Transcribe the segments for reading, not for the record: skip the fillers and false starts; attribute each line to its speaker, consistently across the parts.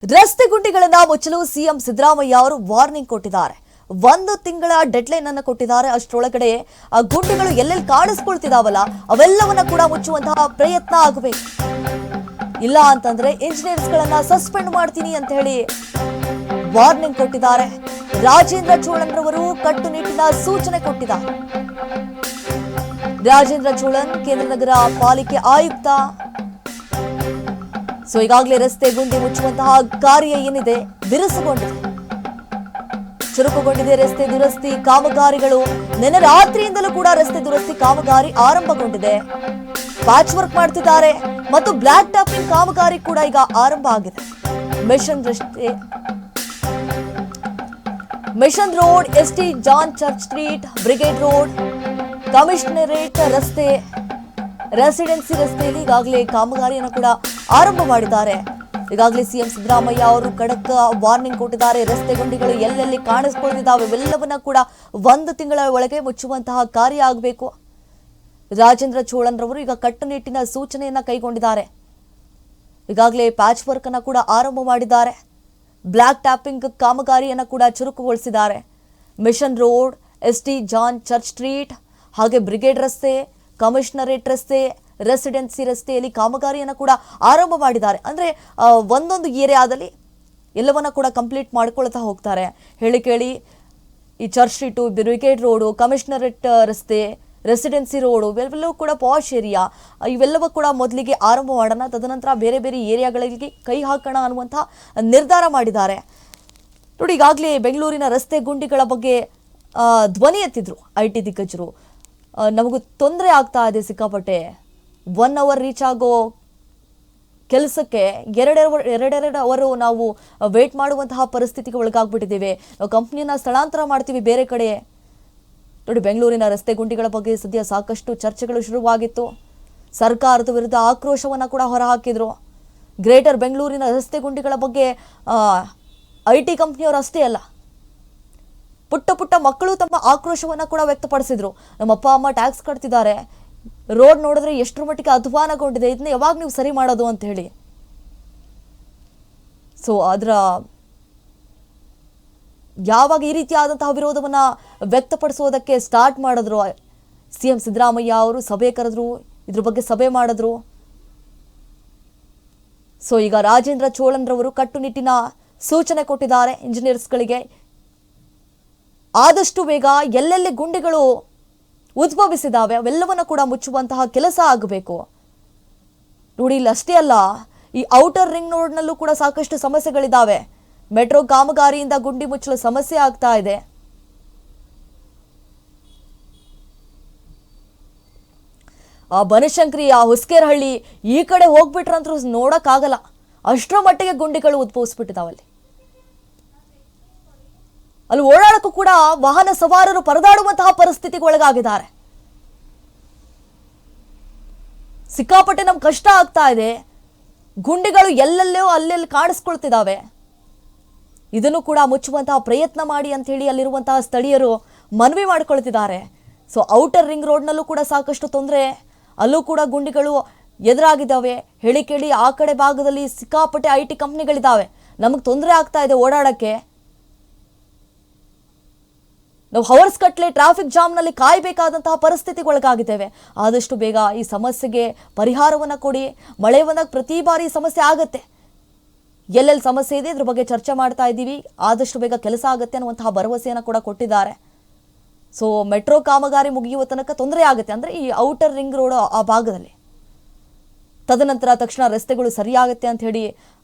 Speaker 1: ರಸ್ತೆ ಗುಂಡಿಗಳನ್ನ ಮುಚ್ಚಲು ಸಿಎಂ ಸಿದ್ದರಾಮಯ್ಯ ಅವರು ವಾರ್ನಿಂಗ್ ಕೊಟ್ಟಿದ್ದಾರೆ. 1 ತಿಂಗಳ ಡೆಡ್ಲೈನ್ ಅನ್ನು ಕೊಟ್ಟಿದ್ದಾರೆ. ಅಷ್ಟರೊಳಗಡೆ ಆ ಗುಂಡಿಗಳು ಎಲ್ಲೆಲ್ಲಿ ಕಾಣಿಸ್ಕೊಳ್ತಿದಾವಲ್ಲ ಅವೆಲ್ಲವನ್ನ ಕೂಡ ಮುಚ್ಚುವಂತಹ ಪ್ರಯತ್ನ ಆಗಬೇಕು. ಇಲ್ಲ ಅಂತಂದ್ರೆ ಇಂಜಿನಿಯರ್ಸ್ ಗಳನ್ನ ಸಸ್ಪೆಂಡ್ ಮಾಡ್ತೀನಿ ಅಂತ ಹೇಳಿ ವಾರ್ನಿಂಗ್ ಕೊಟ್ಟಿದ್ದಾರೆ. ರಾಜೇಂದ್ರ ಚೋಳನ್ ರವರು ಕಟ್ಟುನಿಟ್ಟಿನ ಸೂಚನೆ ಕೊಟ್ಟಿದ್ದಾರೆ. ರಾಜೇಂದ್ರ ಚೋಳನ್ ಕೇಂದ್ರ ನಗರ ಪಾಲಿಕೆ ಆಯುಕ್ತ. ಸೊ ಈಗಾಗಲೇ ರಸ್ತೆ ಗುಂಡಿ ಮುಚ್ಚುವಂತಹ ಕಾರ್ಯ ಏನಿದೆ ಬಿರುಸುಗೊಂಡಿದೆ, ಚುರುಕುಗೊಂಡಿದೆ. ರಸ್ತೆ ದುರಸ್ತಿ ಕಾಮಗಾರಿಗಳು ನಿನ್ನೆ ರಾತ್ರಿಯಿಂದಲೂ ಕೂಡ ರಸ್ತೆ ದುರಸ್ತಿ ಕಾಮಗಾರಿ ಆರಂಭಗೊಂಡಿದೆ. ಪ್ಯಾಚ್ ವರ್ಕ್ ಮಾಡ್ತಿದ್ದಾರೆ ಮತ್ತು ಬ್ಲಾಕ್ ಟಾಪಿಂಗ್ ಕಾಮಗಾರಿ ಕೂಡ ಈಗ ಆರಂಭ ಆಗಿದೆ. Mission road, ST John church street, brigade road, commissionerate ರಸ್ತೆ, ರೆಸಿಡೆನ್ಸಿ ರಸ್ತೆಯಲ್ಲಿ ಈಗಾಗಲೇ ಕಾಮಗಾರಿಯನ್ನು ಕೂಡ ಆರಂಭ ಮಾಡಿದ್ದಾರೆ. ಈಗಾಗಲೇ ಸಿಎಂ ಸಿದ್ದರಾಮಯ್ಯ ಅವರು ಖಡಕ್ ವಾರ್ನಿಂಗ್ ಕೊಟ್ಟಿದ್ದಾರೆ. ರಸ್ತೆ ಗುಂಡಿಗಳು ಎಲ್ಲೆಲ್ಲಿ ಕಾಣಿಸ್ಕೊಳ್ತಿದ್ದಾವೆ ಇವೆಲ್ಲವನ್ನ ಕೂಡ 1 ತಿಂಗಳ ಒಳಗೆ ಮುಚ್ಚುವಂತಹ ಕಾರ್ಯ ಆಗಬೇಕು. ರಾಜೇಂದ್ರ ಚೋಳನ್ ರವರು ಈಗ ಕಟ್ಟುನಿಟ್ಟಿನ ಸೂಚನೆಯನ್ನ ಕೈಗೊಂಡಿದ್ದಾರೆ. ಈಗಾಗಲೇ ಪ್ಯಾಚ್ ವರ್ಕ್ ಅನ್ನ ಕೂಡ ಆರಂಭ ಮಾಡಿದ್ದಾರೆ. ಬ್ಲಾಕ್ ಟ್ಯಾಪಿಂಗ್ ಕಾಮಗಾರಿಯನ್ನು ಕೂಡ ಚುರುಕುಗೊಳಿಸಿದ್ದಾರೆ. Mission road, ST John church Street, ಹಾಗೆ ಬ್ರಿಗೇಡ್ ರಸ್ತೆ, ಕಮಿಷನರೇಟ್ ರಸ್ತೆ, ರೆಸಿಡೆನ್ಸಿ ರಸ್ತೆಯಲ್ಲಿ ಕಾಮಗಾರಿಯನ್ನು ಕೂಡ ಆರಂಭ ಮಾಡಿದ್ದಾರೆ. ಅಂದರೆ ಒಂದೊಂದು ಏರಿಯಾದಲ್ಲಿ ಎಲ್ಲವನ್ನ ಕೂಡ ಕಂಪ್ಲೀಟ್ ಮಾಡ್ಕೊಳ್ತಾ ಹೋಗ್ತಾರೆ. ಹೇಳಿ ಕೇಳಿ ಈ church street, brigade road, commissionerate ರಸ್ತೆ, ರೆಸಿಡೆನ್ಸಿ ರೋಡು ಇವೆಲ್ಲವೂ ಕೂಡ ಪಾಶ್ ಏರಿಯಾ. ಇವೆಲ್ಲವೂ ಕೂಡ ಮೊದಲಿಗೆ ಆರಂಭ ಮಾಡೋಣ, ತದನಂತರ ಬೇರೆ ಬೇರೆ ಏರಿಯಾಗಳಿಗೆ ಕೈ ಹಾಕೋಣ ಅನ್ನುವಂಥ ನಿರ್ಧಾರ ಮಾಡಿದ್ದಾರೆ. ನೋಡಿ, ಈಗಾಗಲೇ ಬೆಂಗಳೂರಿನ ರಸ್ತೆ ಗುಂಡಿಗಳ ಬಗ್ಗೆ ಧ್ವನಿ ಎತ್ತಿದ್ರು IT ದಿಗ್ಗಜರು. ನಮಗೂ ತೊಂದರೆ ಆಗ್ತಾ ಇದೆ ಸಿಕ್ಕಾಪಟ್ಟೆ. 1 ಅವರ್ ರೀಚ್ ಆಗೋ ಕೆಲಸಕ್ಕೆ 2 ಅವರು ನಾವು ವೇಟ್ ಮಾಡುವಂತಹ ಪರಿಸ್ಥಿತಿಗೆ ಒಳಗಾಗ್ಬಿಟ್ಟಿದ್ದೇವೆ. ನಾವು ಕಂಪ್ನಿಯನ್ನ ಸ್ಥಳಾಂತರ ಮಾಡ್ತೀವಿ ಬೇರೆ ಕಡೆ. ನೋಡಿ, ಬೆಂಗಳೂರಿನ ರಸ್ತೆ ಗುಂಡಿಗಳ ಬಗ್ಗೆ ಸದ್ಯ ಸಾಕಷ್ಟು ಚರ್ಚೆಗಳು ಶುರುವಾಗಿತ್ತು. ಸರ್ಕಾರದ ವಿರುದ್ಧ ಆಕ್ರೋಶವನ್ನು ಕೂಡ ಹೊರಹಾಕಿದ್ರು. ಗ್ರೇಟರ್ ಬೆಂಗಳೂರಿನ ರಸ್ತೆ ಗುಂಡಿಗಳ ಬಗ್ಗೆ IT ಕಂಪ್ನಿಯವರು ಅಷ್ಟೇ ಅಲ್ಲ, ಪುಟ್ಟ ಪುಟ್ಟ ಮಕ್ಕಳು ತಮ್ಮ ಆಕ್ರೋಶವನ್ನು ಕೂಡ ವ್ಯಕ್ತಪಡಿಸಿದ್ರು. ನಮ್ಮ ಅಪ್ಪ ಅಮ್ಮ ಟ್ಯಾಕ್ಸ್ ಕಟ್ತಿದ್ದಾರೆ, ರೋಡ್ ನೋಡಿದ್ರೆ ಎಷ್ಟರ ಮಟ್ಟಿಗೆ ಅಧ್ವಾನಗೊಂಡಿದೆ, ಇದನ್ನ ಯಾವಾಗ ನೀವು ಸರಿ ಮಾಡೋದು ಅಂತ ಹೇಳಿ. ಸೊ ಅದರ ಯಾವಾಗ ಈ ರೀತಿಯಾದಂತಹ ವಿರೋಧವನ್ನ ವ್ಯಕ್ತಪಡಿಸೋದಕ್ಕೆ ಸ್ಟಾರ್ಟ್ ಮಾಡಿದ್ರು ಸಿಎಂ ಸಿದ್ದರಾಮಯ್ಯ ಅವರು, ಸಭೆ ಕರೆದ್ರು, ಇದ್ರ ಬಗ್ಗೆ ಸಭೆ ಮಾಡಿದ್ರು. ಸೊ ಈಗ ರಾಜೇಂದ್ರ ಚೋಳನ್ ರವರು ಕಟ್ಟುನಿಟ್ಟಿನ ಸೂಚನೆ ಕೊಟ್ಟಿದ್ದಾರೆ ಇಂಜಿನಿಯರ್ಸ್ಗಳಿಗೆ. ಆದಷ್ಟು ಬೇಗ ಎಲ್ಲೆಲ್ಲಿ ಗುಂಡಿಗಳು ಉದ್ಭವಿಸಿದಾವೆ ಅವೆಲ್ಲವನ್ನ ಕೂಡ ಮುಚ್ಚುವಂತಹ ಕೆಲಸ ಆಗಬೇಕು. ನೋಡಿ, ಇಲ್ಲಿ ಅಷ್ಟೇ ಅಲ್ಲ, ಈ ಔಟರ್ ರಿಂಗ್ ರೋಡ್ನಲ್ಲೂ ಕೂಡ ಸಾಕಷ್ಟು ಸಮಸ್ಯೆಗಳಿದ್ದಾವೆ. ಮೆಟ್ರೋ ಕಾಮಗಾರಿಯಿಂದ ಗುಂಡಿ ಮುಚ್ಚಲು ಸಮಸ್ಯೆ ಆಗ್ತಾ ಇದೆ. ಬನಶಂಕರಿ, ಹೊಸಕೇರಹಳ್ಳಿ ಈ ಕಡೆ ಹೋಗ್ಬಿಟ್ರಂತೂ ನೋಡಕ್ಕಾಗಲ್ಲ, ಅಷ್ಟರ ಮಟ್ಟಿಗೆ ಗುಂಡಿಗಳು ಉದ್ಭವಿಸ್ಬಿಟ್ಟಿದಾವಲ್ಲಿ. ಅಲ್ಲಿ ಓಡಾಡಕ್ಕೂ ಕೂಡ ವಾಹನ ಸವಾರರು ಪರದಾಡುವಂತಹ ಪರಿಸ್ಥಿತಿಗೆ ಒಳಗಾಗಿದ್ದಾರೆ. ಸಿಕ್ಕಾಪಟ್ಟೆ ನಮ್ಗೆ ಕಷ್ಟ ಆಗ್ತಾ ಇದೆ. ಗುಂಡಿಗಳು ಎಲ್ಲೆಲ್ಲೋ ಅಲ್ಲೆಲ್ಲಿ ಕಾಣಿಸ್ಕೊಳ್ತಿದ್ದಾವೆ. ಇದನ್ನು ಕೂಡ ಮುಚ್ಚುವಂತಹ ಪ್ರಯತ್ನ ಮಾಡಿ ಅಂತ ಹೇಳಿ ಅಲ್ಲಿರುವಂತಹ ಸ್ಥಳೀಯರು ಮನವಿ ಮಾಡ್ಕೊಳ್ತಿದ್ದಾರೆ. ಸೊ ಔಟರ್ ರಿಂಗ್ ರೋಡ್ನಲ್ಲೂ ಕೂಡ ಸಾಕಷ್ಟು ತೊಂದರೆ, ಅಲ್ಲೂ ಕೂಡ ಗುಂಡಿಗಳು ಎದುರಾಗಿದ್ದಾವೆ. ಹೇಳಿ ಕೇಳಿ ಆ ಕಡೆ ಭಾಗದಲ್ಲಿ ಸಿಕ್ಕಾಪಟ್ಟೆ IT ಕಂಪ್ನಿಗಳಿದ್ದಾವೆ. ನಮಗೆ ತೊಂದರೆ ಆಗ್ತಾ ಇದೆ ಓಡಾಡಕ್ಕೆ. ನಾವು ಹವರ್ಸ್ ಕಟ್ಲೆ ಟ್ರಾಫಿಕ್ ಜಾಮ್ನಲ್ಲಿ ಕಾಯಬೇಕಾದಂತಹ ಪರಿಸ್ಥಿತಿಗೊಳಗಾಗಿದ್ದೇವೆ. ಆದಷ್ಟು ಬೇಗ ಈ ಸಮಸ್ಯೆಗೆ ಪರಿಹಾರವನ್ನು ಕೊಡಿ. ಮಳೆ ಬಂದಾಗ ಪ್ರತಿ ಬಾರಿ ಸಮಸ್ಯೆ ಆಗತ್ತೆ. ಎಲ್ಲೆಲ್ಲಿ ಸಮಸ್ಯೆ ಇದೆ ಇದ್ರ ಬಗ್ಗೆ ಚರ್ಚೆ ಮಾಡ್ತಾ ಇದ್ದೀವಿ, ಆದಷ್ಟು ಬೇಗ ಕೆಲಸ ಆಗುತ್ತೆ ಅನ್ನುವಂತಹ ಭರವಸೆಯನ್ನು ಕೂಡ ಕೊಟ್ಟಿದ್ದಾರೆ. ಸೊ ಮೆಟ್ರೋ ಕಾಮಗಾರಿ ಮುಗಿಯುವ ತನಕ ತೊಂದರೆ ಆಗುತ್ತೆ, ಅಂದರೆ ಈ ಔಟರ್ ರಿಂಗ್ ರೋಡ್ ಆ ಭಾಗದಲ್ಲಿ. ತದನಂತರ ತಕ್ಷಣ ರಸ್ತೆಗಳು ಸರಿಯಾಗುತ್ತೆ ಅಂತ ಹೇಳಿ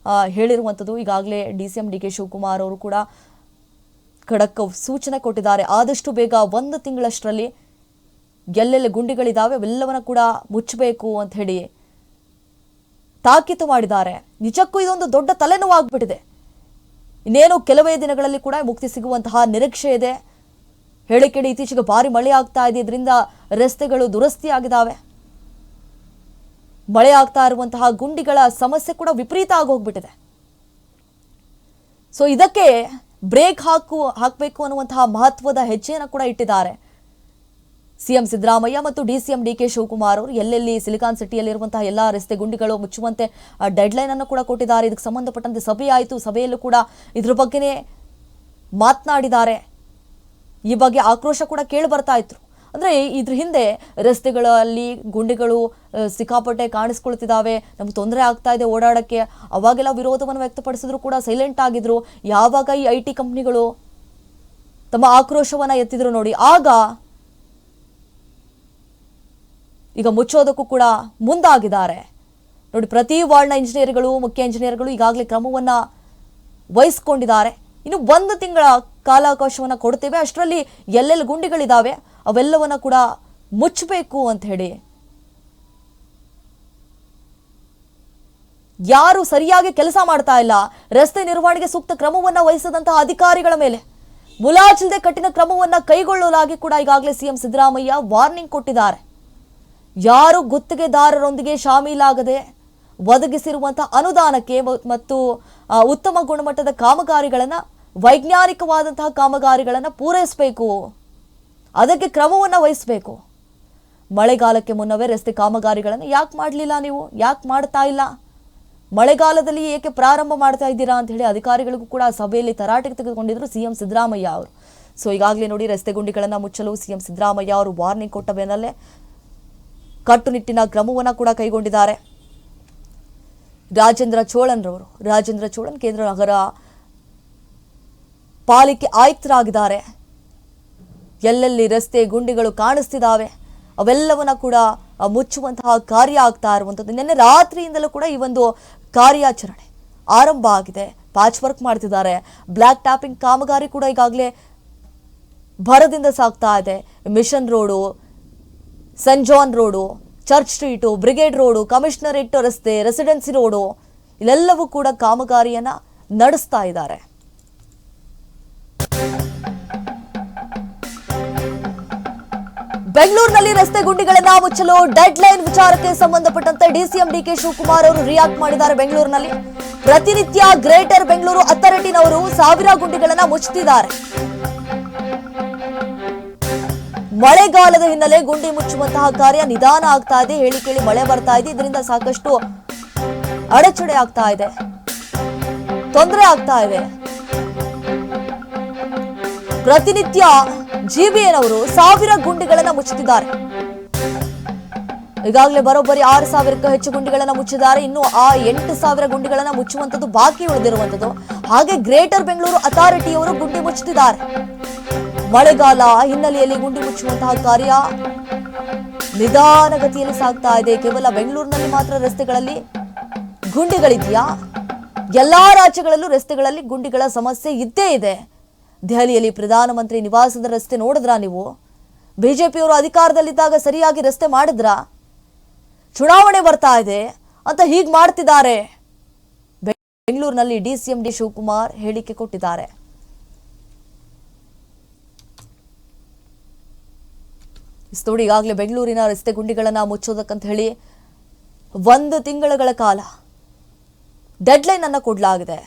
Speaker 1: ಹೇಳಿರುವಂಥದ್ದು. ಈಗಾಗಲೇ DCM DK ಶಿವಕುಮಾರ್ ಅವರು ಕೂಡ ಖಡಕ್ ಸೂಚನೆ ಕೊಟ್ಟಿದ್ದಾರೆ. ಆದಷ್ಟು ಬೇಗ 1 ತಿಂಗಳಷ್ಟರಲ್ಲಿ ಎಲ್ಲೆಲ್ಲಿ ಗುಂಡಿಗಳಿದ್ದಾವೆ ಅವೆಲ್ಲವನ್ನ ಕೂಡ ಮುಚ್ಚಬೇಕು ಅಂತ ಹೇಳಿ ತಾಕೀತು ಮಾಡಿದ್ದಾರೆ. ನಿಜಕ್ಕೂ ಇದೊಂದು ದೊಡ್ಡ ತಲೆನೋವಾಗ್ಬಿಟ್ಟಿದೆ. ಇನ್ನೇನು ಕೆಲವೇ ದಿನಗಳಲ್ಲಿ ಕೂಡ ಮುಕ್ತಿ ಸಿಗುವಂತಹ ನಿರೀಕ್ಷೆ ಇದೆ. ಹೇಳಿ ಕೇಳಿ ಇತ್ತೀಚೆಗೆ ಭಾರಿ ಮಳೆ ಆಗ್ತಾ ಇದೆ, ಇದರಿಂದ ರಸ್ತೆಗಳು ದುರಸ್ತಿ ಆಗಿದ್ದಾವೆ. ಮಳೆ ಆಗ್ತಾ ಇರುವಂತಹ ಗುಂಡಿಗಳ ಸಮಸ್ಯೆ ಕೂಡ ವಿಪರೀತ ಆಗೋಗ್ಬಿಟ್ಟಿದೆ. ಸೊ ಇದಕ್ಕೆ ಬ್ರೇಕ್ ಹಾಕಬೇಕು ಅನ್ನುವಂತಹ ಮಹತ್ವದ ಹೆಜ್ಜೆಯನ್ನು ಕೂಡ ಇಟ್ಟಿದ್ದಾರೆ. ಸಿಎಂ ಸಿದ್ದರಾಮಯ್ಯ ಮತ್ತು ಡಿಸಿಎಂ ಡಿಕೆ ಶಿವಕುಮಾರ್ ಅವರು ಎಲ್ಲೆಲ್ಲಿ ಸಿಲಿಕಾನ್ ಸಿಟಿಯಲ್ಲಿರುವಂತಹ ಎಲ್ಲ ರಸ್ತೆ ಗುಂಡಿಗಳು ಮುಚ್ಚುವಂತೆ ಡೆಡ್ಲೈನ್ ಅನ್ನು ಕೂಡ ಕೊಟ್ಟಿದ್ದಾರೆ. ಇದಕ್ಕೆ ಸಂಬಂಧಪಟ್ಟಂತೆ ಸಭೆ ಆಯಿತು. ಸಭೆಯಲ್ಲೂ ಕೂಡ ಇದ್ರ ಬಗ್ಗೆನೇ ಮಾತನಾಡಿದ್ದಾರೆ. ಈ ಬಗ್ಗೆ ಆಕ್ರೋಶ ಕೂಡ ಕೇಳಿ ಬರ್ತಾ ಇತ್ತು. ಅಂದರೆ ಇದ್ರ ಹಿಂದೆ ರಸ್ತೆಗಳಲ್ಲಿ ಗುಂಡಿಗಳು ಸಿಕ್ಕಾಪಟ್ಟೆ ಕಾಣಿಸ್ಕೊಳ್ತಿದ್ದಾವೆ, ನಮ್ಗೆ ತೊಂದರೆ ಆಗ್ತಾ ಇದೆ ಓಡಾಡೋಕ್ಕೆ, ಅವಾಗೆಲ್ಲ ವಿರೋಧವನ್ನು ವ್ಯಕ್ತಪಡಿಸಿದ್ರು ಕೂಡ ಸೈಲೆಂಟ್ ಆಗಿದ್ರು. ಯಾವಾಗ ಈ IT ಕಂಪ್ನಿಗಳು ತಮ್ಮ ಆಕ್ರೋಶವನ್ನು ಎತ್ತಿದ್ರು ನೋಡಿ, ಆಗ ಈಗ ಮುಚ್ಚೋದಕ್ಕೂ ಕೂಡ ಮುಂದಾಗಿದ್ದಾರೆ ನೋಡಿ. ಪ್ರತಿ ವಾರ್ಡ್ನ ಇಂಜಿನಿಯರ್ಗಳು, ಮುಖ್ಯ ಇಂಜಿನಿಯರ್ಗಳು ಈಗಾಗಲೇ ಕ್ರಮವನ್ನು ವಹಿಸ್ಕೊಂಡಿದ್ದಾರೆ. ಇನ್ನು 1 ತಿಂಗಳ ಕಾಲಾವಕಾಶವನ್ನು ಕೊಡ್ತೇವೆ, ಅಷ್ಟರಲ್ಲಿ ಎಲ್ಲೆಲ್ಲಿ ಗುಂಡಿಗಳಿದ್ದಾವೆ ಅವೆಲ್ಲವನ್ನ ಕೂಡ ಮುಚ್ಚಬೇಕು ಅಂತ ಹೇಳಿ. ಯಾರು ಸರಿಯಾಗಿ ಕೆಲಸ ಮಾಡ್ತಾ ಇಲ್ಲ, ರಸ್ತೆ ನಿರ್ವಹಣೆಗೆ ಸೂಕ್ತ ಕ್ರಮವನ್ನು ವಹಿಸದಂತಹ ಅಧಿಕಾರಿಗಳ ಮೇಲೆ ಮುಲಾಜಿಲ್ಲದೆ ಕಠಿಣ ಕ್ರಮವನ್ನು ಕೈಗೊಳ್ಳಲಾಗಿ ಕೂಡ ಈಗಾಗಲೇ ಸಿಎಂ ಸಿದ್ದರಾಮಯ್ಯ ವಾರ್ನಿಂಗ್ ಕೊಟ್ಟಿದ್ದಾರೆ. ಯಾರು ಗುತ್ತಿಗೆದಾರರೊಂದಿಗೆ ಶಾಮೀಲಾಗದೆ ಒದಗಿಸಿರುವಂತಹ ಅನುದಾನಕ್ಕೆ ಮತ್ತು ಉತ್ತಮ ಗುಣಮಟ್ಟದ ಕಾಮಗಾರಿಗಳನ್ನು, ವೈಜ್ಞಾನಿಕವಾದಂತಹ ಕಾಮಗಾರಿಗಳನ್ನು ಪೂರೈಸಬೇಕು, ಅದಕ್ಕೆ ಕ್ರಮವನ್ನು ವಹಿಸಬೇಕು. ಮಳೆಗಾಲಕ್ಕೆ ಮುನ್ನವೇ ರಸ್ತೆ ಕಾಮಗಾರಿಗಳನ್ನು ಯಾಕೆ ಮಾಡಲಿಲ್ಲ, ನೀವು ಯಾಕೆ ಮಾಡ್ತಾ ಇಲ್ಲ, ಮಳೆಗಾಲದಲ್ಲಿ ಏಕೆ ಪ್ರಾರಂಭ ಮಾಡ್ತಾ ಇದ್ದೀರಾ ಅಂತ ಹೇಳಿ ಅಧಿಕಾರಿಗಳಿಗೂ ಕೂಡ ಸಭೆಯಲ್ಲಿ ತರಾಟೆಗೆ ತೆಗೆದುಕೊಂಡಿದ್ರು ಸಿಎಂ ಸಿದ್ದರಾಮಯ್ಯ ಅವರು. ಸೊ ಈಗಾಗಲೇ ನೋಡಿ, ರಸ್ತೆ ಗುಂಡಿಗಳನ್ನು ಮುಚ್ಚಲು ಸಿಎಂ ಸಿದ್ದರಾಮಯ್ಯ ಅವರು ವಾರ್ನಿಂಗ್ ಕೊಟ್ಟ ಬೆನ್ನಲ್ಲೇ ಕಟ್ಟುನಿಟ್ಟಿನ ಕ್ರಮವನ್ನು ಕೂಡ ಕೈಗೊಂಡಿದ್ದಾರೆ. ರಾಜೇಂದ್ರ ಚೋಳನ್ ಕೇಂದ್ರ ನಗರ ಪಾಲಿಕೆ ಆಯುಕ್ತರಾಗಿದ್ದಾರೆ. ಎಲ್ಲೆಲ್ಲಿ ರಸ್ತೆ ಗುಂಡಿಗಳು ಕಾಣಿಸ್ತಿದ್ದಾವೆ ಅವೆಲ್ಲವನ್ನ ಕೂಡ ಮುಚ್ಚುವಂತಹ ಕಾರ್ಯ ಆಗ್ತಾ ಇರುವಂಥದ್ದು. ನಿನ್ನೆ ರಾತ್ರಿಯಿಂದಲೂ ಕೂಡ ಈ ಒಂದು ಕಾರ್ಯಾಚರಣೆ ಆರಂಭ ಆಗಿದೆ. ಪ್ಯಾಚ್ ವರ್ಕ್ ಮಾಡ್ತಿದ್ದಾರೆ. ಬ್ಲ್ಯಾಕ್ ಟ್ಯಾಪಿಂಗ್ ಕಾಮಗಾರಿ ಕೂಡ ಈಗಾಗಲೇ ಭರದಿಂದ ಸಾಗ್ತಾ ಇದೆ. Mission road, saint John road, church street, brigade road, commissionerate ರಸ್ತೆ, ರೆಸಿಡೆನ್ಸಿ ರೋಡು, ಇಲ್ಲೆಲ್ಲವೂ ಕೂಡ ಕಾಮಗಾರಿಯನ್ನ ನಡೆಸ್ತಾ ಇದ್ದಾರೆ. ಬೆಂಗಳೂರಿನಲ್ಲಿ ರಸ್ತೆ ಗುಂಡಿಗಳನ್ನ ಮುಚ್ಚಲು ಡೆಡ್ ಲೈನ್ ವಿಚಾರಕ್ಕೆ ಸಂಬಂಧಪಟ್ಟಂತೆ ಡಿಸಿಎಂ ಡಿಕೆ ಶಿವಕುಮಾರ್ ಅವರು ರಿಯಾಕ್ಟ್ ಮಾಡಿದ್ದಾರೆ. ಬೆಂಗಳೂರಿನಲ್ಲಿ ಪ್ರತಿನಿತ್ಯ ಗ್ರೇಟರ್ ಬೆಂಗಳೂರು ಅಥಾರಿಟಿನವರು 1000 ಗುಂಡಿಗಳನ್ನ ಮುಚ್ಚುತ್ತಿದ್ದಾರೆ. ಮಳೆಗಾಲದ ಹಿನ್ನೆಲೆ ಗುಂಡಿ ಮುಚ್ಚುವಂತಹ ಕಾರ್ಯ ನಿಧಾನ ಆಗ್ತಾ ಇದೆ. ಹೇಳಿ ಕೇಳಿ ಮಳೆ ಬರ್ತಾ ಇದೆ. ಇದರಿಂದ ಸಾಕಷ್ಟು ಅಡಚಣೆ ಆಗ್ತಾ ಇದೆ, ತೊಂದರೆ ಆಗ್ತಾ ಇದೆ. ಪ್ರತಿನಿತ್ಯ ಜಿಬಿಎನ್ ಅವರು 1000 ಗುಂಡಿಗಳನ್ನ ಮುಚ್ಚುತ್ತಿದ್ದಾರೆ. ಈಗಾಗಲೇ ಬರೋಬ್ಬರಿ 6000ಕ್ಕೂ ಹೆಚ್ಚು ಗುಂಡಿಗಳನ್ನ ಮುಚ್ಚಿದ್ದಾರೆ. ಇನ್ನು ಆ 8000 ಗುಂಡಿಗಳನ್ನ ಮುಚ್ಚುವಂಥದ್ದು ಬಾಕಿ ಉಳಿದಿರುವಂಥದ್ದು. ಹಾಗೆ ಗ್ರೇಟರ್ ಬೆಂಗಳೂರು ಅಥಾರಿಟಿಯವರು ಗುಂಡಿ ಮುಚ್ಚುತ್ತಿದ್ದಾರೆ. ಮಳೆಗಾಲ ಹಿನ್ನೆಲೆಯಲ್ಲಿ ಗುಂಡಿ ಮುಚ್ಚುವಂತಹ ಕಾರ್ಯ ನಿಧಾನಗತಿಯಲ್ಲಿ ಸಾಗ್ತಾ ಇದೆ. ಕೇವಲ ಬೆಂಗಳೂರಿನಲ್ಲಿ ಮಾತ್ರ ರಸ್ತೆಗಳಲ್ಲಿ ಗುಂಡಿಗಳಿದೆಯಾ? ಎಲ್ಲಾ ರಾಜ್ಯಗಳಲ್ಲೂ ರಸ್ತೆಗಳಲ್ಲಿ ಗುಂಡಿಗಳ ಸಮಸ್ಯೆ ಇದ್ದೇ ಇದೆ. ದೆಹಲಿಯಲ್ಲಿ ಪ್ರಧಾನಮಂತ್ರಿ ನಿವಾಸದ ರಸ್ತೆ ನೋಡಿದ್ರಾ ನೀವು? ಬಿಜೆಪಿಯವರು ಅಧಿಕಾರದಲ್ಲಿದ್ದಾಗ ಸರಿಯಾಗಿ ರಸ್ತೆ ಮಾಡಿದ್ರಾ? ಚುನಾವಣೆ ಬರ್ತಾ ಇದೆ ಅಂತ ಹೀಗೆ ಮಾಡ್ತಿದ್ದಾರೆ. ಬೆಂಗಳೂರಿನಲ್ಲಿ ಡಿಸಿಎಂ ಡಿ ಶಿವಕುಮಾರ್ ಹೇಳಿಕೆ ಕೊಟ್ಟಿದ್ದಾರೆ. ನೋಡಿ, ಈಗಾಗಲೇ ಬೆಂಗಳೂರಿನ ರಸ್ತೆ ಗುಂಡಿಗಳನ್ನ ಮುಚ್ಚೋದಕ್ಕಂತ ಹೇಳಿ 1 ತಿಂಗಳ ಕಾಲ ಡೆಡ್ಲೈನ್ ಅನ್ನು ಕೊಡಲಾಗಿದೆ.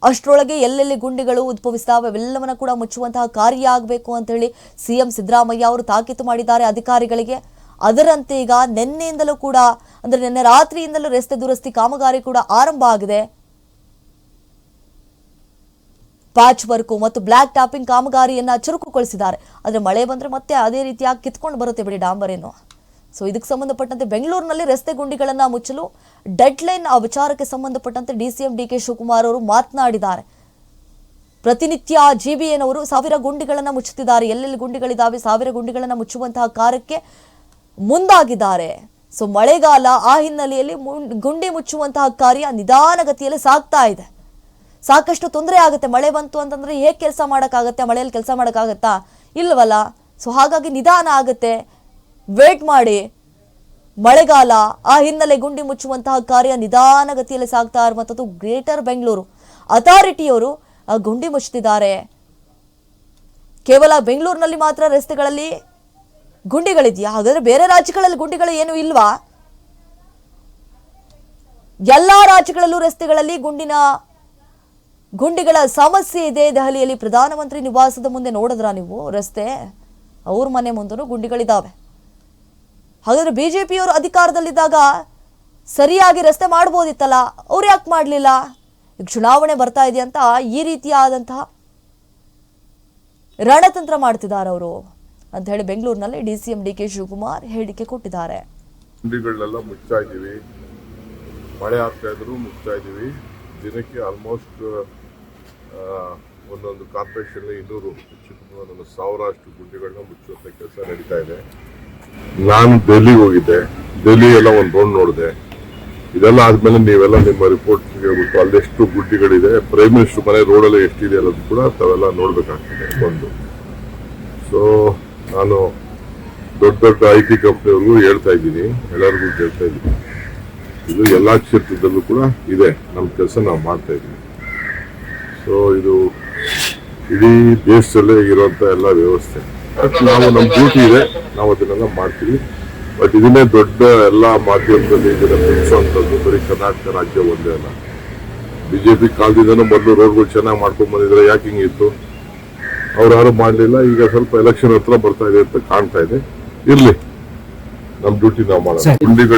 Speaker 1: ಅಷ್ಟರೊಳಗೆ ಎಲ್ಲೆಲ್ಲಿ ಗುಂಡಿಗಳು ಉದ್ಭವಿಸಿದಾವೆ ಅವೆಲ್ಲವನ್ನ ಕೂಡ ಮುಚ್ಚುವಂತಹ ಕಾರ್ಯ ಆಗಬೇಕು ಅಂತ ಹೇಳಿ ಸಿಎಂ ಸಿದ್ದರಾಮಯ್ಯ ಅವರು ತಾಕೀತು ಮಾಡಿದ್ದಾರೆ ಅಧಿಕಾರಿಗಳಿಗೆ. ಅದರಂತೆ ಈಗ ನಿನ್ನೆಯಿಂದಲೂ ಕೂಡ, ಅಂದ್ರೆ ನಿನ್ನೆ ರಾತ್ರಿಯಿಂದಲೂ ರಸ್ತೆ ದುರಸ್ತಿ ಕಾಮಗಾರಿ ಕೂಡ ಆರಂಭ ಆಗಿದೆ. ಪ್ಯಾಚ್ ವರ್ಕು ಮತ್ತು ಬ್ಲ್ಯಾಕ್ ಟ್ಯಾಪಿಂಗ್ ಕಾಮಗಾರಿಯನ್ನ ಚುರುಕುಗೊಳಿಸಿದ್ದಾರೆ. ಆದರೆ ಮಳೆ ಬಂದ್ರೆ ಮತ್ತೆ ಅದೇ ರೀತಿಯಾಗಿ ಕಿತ್ಕೊಂಡು ಬರುತ್ತೆ ಬಿಡಿ ಡಾಂಬರೇನು. ಸೊ ಇದಕ್ಕೆ ಸಂಬಂಧಪಟ್ಟಂತೆ ಬೆಂಗಳೂರಿನಲ್ಲಿ ರಸ್ತೆ ಗುಂಡಿಗಳನ್ನ ಮುಚ್ಚಲು ಡೆಡ್ಲೈನ್ ಆ ವಿಚಾರಕ್ಕೆ ಸಂಬಂಧಪಟ್ಟಂತೆ ಡಿಸಿಎಂ ಡಿಕೆ ಶಿವಕುಮಾರ್ ಅವರು ಮಾತನಾಡಿದ್ದಾರೆ. ಪ್ರತಿನಿತ್ಯ ಜಿಬಿಎನ್ ಅವರು 1000 ಗುಂಡಿಗಳನ್ನ ಮುಚ್ಚುತ್ತಿದ್ದಾರೆ. ಎಲ್ಲೆಲ್ಲಿ ಗುಂಡಿಗಳಿದ್ದಾವೆ 1000 ಗುಂಡಿಗಳನ್ನ ಮುಚ್ಚುವಂತಹ ಕಾರ್ಯಕ್ಕೆ ಮುಂದಾಗಿದ್ದಾರೆ. ಸೊ ಮಳೆಗಾಲ, ಆ ಹಿನ್ನೆಲೆಯಲ್ಲಿ ಗುಂಡಿ ಮುಚ್ಚುವಂತಹ ಕಾರ್ಯ ನಿಧಾನಗತಿಯಲ್ಲಿ ಸಾಗ್ತಾ ಇದೆ. ಸಾಕಷ್ಟು ತೊಂದರೆ ಆಗುತ್ತೆ. ಮಳೆ ಬಂತು ಅಂತಂದ್ರೆ ಹೇಗೆ ಕೆಲಸ ಮಾಡೋಕ್ಕಾಗತ್ತೆ? ಮಳೆಯಲ್ಲಿ ಕೆಲಸ ಮಾಡೋಕ್ಕಾಗತ್ತಾ? ಇಲ್ವಲ್ಲ. ಸೊ ಹಾಗಾಗಿ ನಿಧಾನ ಆಗುತ್ತೆ, ವೇಟ್ ಮಾಡಿ. ಮಳೆಗಾಲ, ಆ ಹಿನ್ನೆಲೆ ಗುಂಡಿ ಮುಚ್ಚುವಂತಹ ಕಾರ್ಯ ನಿಧಾನಗತಿಯಲ್ಲಿ ಸಾಗ್ತಾ ಇರುವಂಥದ್ದು. ಗ್ರೇಟರ್ ಬೆಂಗಳೂರು ಅಥಾರಿಟಿಯವರು ಗುಂಡಿ ಮುಚ್ಚುತ್ತಿದ್ದಾರೆ. ಕೇವಲ ಬೆಂಗಳೂರಿನಲ್ಲಿ ಮಾತ್ರ ರಸ್ತೆಗಳಲ್ಲಿ ಗುಂಡಿಗಳಿದೆಯಾ? ಹಾಗಾದ್ರೆ ಬೇರೆ ರಾಜ್ಯಗಳಲ್ಲಿ ಗುಂಡಿಗಳು ಏನು ಇಲ್ವಾ? ಎಲ್ಲಾ ರಾಜ್ಯಗಳಲ್ಲೂ ರಸ್ತೆಗಳಲ್ಲಿ ಗುಂಡಿಗಳ ಸಮಸ್ಯೆ ಇದೆ. ದೆಹಲಿಯಲ್ಲಿ ಪ್ರಧಾನಮಂತ್ರಿ ನಿವಾಸದ ಮುಂದೆ ನೋಡಿದ್ರಾ ನೀವು ರಸ್ತೆ? ಅವ್ರ ಮನೆ ಮುಂದೂ ಗುಂಡಿಗಳಿದ್ದಾವೆ. ಹಾಗಾದ್ರೆ ಬಿಜೆಪಿಯವರು ಅಧಿಕಾರದಲ್ಲಿದ್ದಾಗ ಸರಿಯಾಗಿ ರಸ್ತೆ ಮಾಡ್ಬೋದಿತ್ತಲ್ಲ, ಅವ್ರು ಯಾಕೆ ಮಾಡಲಿಲ್ಲ? ಈಗ ಚುನಾವಣೆ ಬರ್ತಾ ಇದೆ ಅಂತ ಈ ರೀತಿಯಾದಂತಹ ರಣತಂತ್ರ ಮಾಡ್ತಿದ್ದಾರೆ ಅವರು ಅಂತ ಹೇಳಿ ಬೆಂಗಳೂರಿನಲ್ಲಿ DCM DK ಶಿವಕುಮಾರ್ ಹೇಳಿಕೆ ಕೊಟ್ಟಿದ್ದಾರೆ.
Speaker 2: ಗುಂಡಿಗಳನ್ನೆಲ್ಲ ಮುಚ್ತಾ ಇದ್ದೀವಿ, ಮಳೆ ಆಗ್ತಾ ಇದ್ರು ಮುಚ್ತಾ ಇದ್ದೀವಿ. ದಿನಕ್ಕೆ ಆಲ್ಮೋಸ್ಟ್ ಒಂದೊಂದು ಕಾರ್ಪೊರೇಷನ್ 200 1000 ಅಷ್ಟು ಗುಂಡಿಗಳನ್ನ ಮುಚ್ಚುವಂತ ಕೆಲಸ ನಡೀತಾ ಇದೆ. ನಾನು ಡೆಲ್ಲಿಗೆ ಹೋಗಿದ್ದೆ, ಡೆಲ್ಲಿ ಎಲ್ಲ ಒಂದು ರೌಂಡ್ ನೋಡಿದೆ. ಇದೆಲ್ಲ ಆದ್ಮೇಲೆ ನೀವೆಲ್ಲ ನಿಮ್ಮ ರಿಪೋರ್ಟ್ ಹೇಳ್ಬಿಟ್ಟು ಅಲ್ಲೆಷ್ಟು ಗುಡ್ಡಿಗಳಿದೆ, ಪ್ರೈಮ್ ಮಿನಿಸ್ಟರ್ ಮನೆ ರೋಡಲ್ಲಿ ಎಷ್ಟಿದೆ ಅನ್ನೋದು ಕೂಡ ತಾವೆಲ್ಲ ನೋಡ್ಬೇಕಾಗ್ತದೆ ಒಂದು. ಸೊ ನಾನು ದೊಡ್ಡ ದೊಡ್ಡ IT ಕಂಪ್ನಿಯವ್ರಿಗೂ ಹೇಳ್ತಾ ಇದ್ದೀನಿ, ಎಲ್ಲರಿಗೂ ಹೇಳ್ತಾ ಇದ್ದೀನಿ, ಇದು ಎಲ್ಲಾ ಕ್ಷೇತ್ರದಲ್ಲೂ ಕೂಡ ಇದೆ, ನಮ್ಮ ಕೆಲಸ ನಾವು ಮಾಡ್ತಾ ಇದ್ದೀವಿ. ಸೊ ಇದು ಇಡೀ ದೇಶದಲ್ಲೇ ಇರುವಂತ ಎಲ್ಲ ವ್ಯವಸ್ಥೆ, ನಾವು ನಮ್ಮ ಡ್ಯೂಟಿ ಇದೆ, ನಾವು ಅದನ್ನೆಲ್ಲ ಮಾಡ್ತೀವಿ. ಬಟ್ ಇದನ್ನೇ ದೊಡ್ಡ ಎಲ್ಲ ಮಾಧ್ಯಮದಲ್ಲಿ ಇದನ್ನ ತಿಳಿಸುವಂಥದ್ದು ಬರೀ ಕರ್ನಾಟಕ ರಾಜ್ಯ ಒಂದೇ ಅಲ್ಲ. ಬಿಜೆಪಿ ಕಾಲದಿಂದನೂ ಮೊದಲು ರೋಡ್ಗಳು ಚೆನ್ನಾಗಿ ಮಾಡ್ಕೊಂಡ್ ಬಂದಿದ್ರೆ ಯಾಕೆ ಹಿಂಗಿತ್ತು? ಅವ್ರು ಯಾರು ಮಾಡಲಿಲ್ಲ. ಈಗ ಸ್ವಲ್ಪ ಎಲೆಕ್ಷನ್ ಹತ್ರ ಬರ್ತಾ ಇದೆ ಅಂತ ಕಾಣ್ತಾ ಇದೆ. ಇರ್ಲಿ, ನಮ್ಮ ಡ್ಯೂಟಿ ನಾವು ಮಾಡೋಣ. ಗುಂಡಿಗಳು